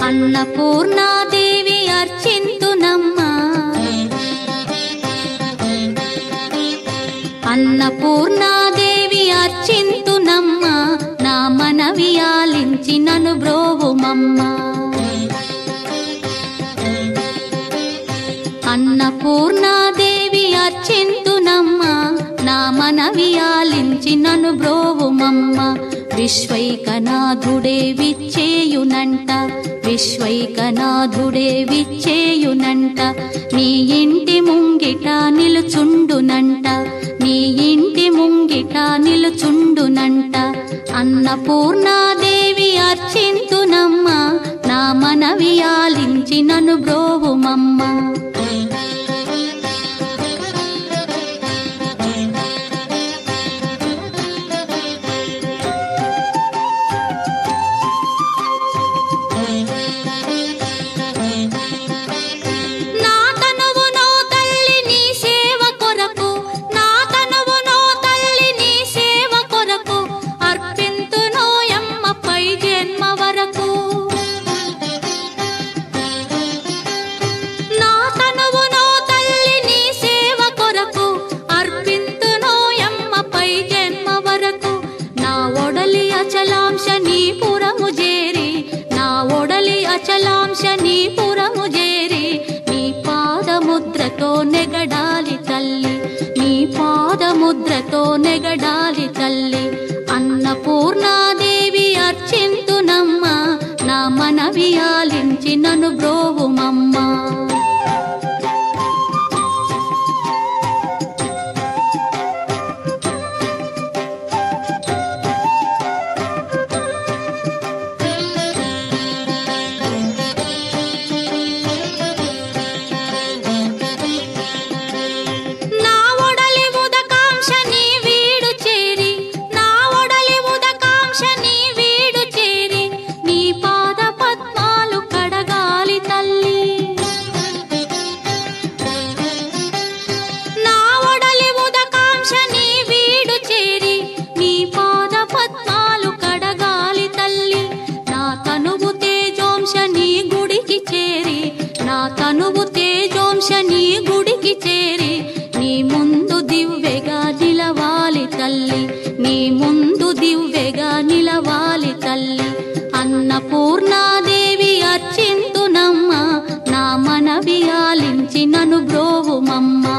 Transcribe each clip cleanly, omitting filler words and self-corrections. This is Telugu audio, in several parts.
అన్నపూర్ణాదేవి అర్చింతునమ్మా, అన్నపూర్ణాదేవి అర్చింతునమ్మా, నా మనవి ఆలించి నన్ను బ్రోవుమమ్మా. అన్నపూర్ణాదేవి అర్చింతునమ్మా, నా మనవి ఆలించి నన్ను బ్రోవుమమ్మా. విశ్వైకనాథుడే విచ్చేయునంట, విశ్వైకనాథుడే విచ్చేయునంట, నీ ఇంటి ముంగిట నిలుచుండునంట, నీ ఇంటి ముంగిట నిలుచుండునంట. అన్నపూర్ణాదేవి అర్చింతునమ్మా, నా మనవి ఆలించి నన్ను బ్రోవుమమ్మా. అచలాంశనీపురము చేరి నీ పాదముద్రతో నెగడాలి తల్లి, నీ పాదముద్రతో నెగడాలి తల్లి. అన్నపూర్ణాదేవి అర్చింతునమ్మా, నా మనవి ఆలించి నన్ను బ్రోవుమమ్మా. తనువు తేజోంశని గుడికి చేరి నీ ముందు దివ్వెగా నిలవాలి తల్లి, నీ ముందు దివ్వెగా నిలవాలి తల్లి. అన్నపూర్ణాదేవి అర్చింతునమ్మా, నా మనవి ఆలించి నన్ను బ్రోవుమమ్మా.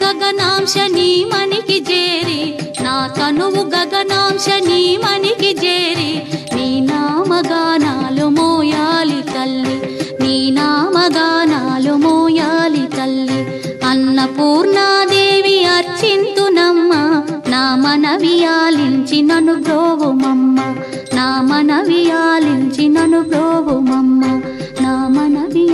గగనాంశని మనికి చేరి, నా తనువు గగనాంశని మనికి చేరి నీ నామగానాలు మోయాలి తల్లి, నీ నామగానాలు మోయాలి తల్లి. అన్నపూర్ణాదేవి అర్చింతునమ్మా, నా మనవి ఆలించి నన్ను బ్రోవుమమ్మా, నా మనవి ఆలించి నన్ను బ్రోవుమమ్మా, నా మనవి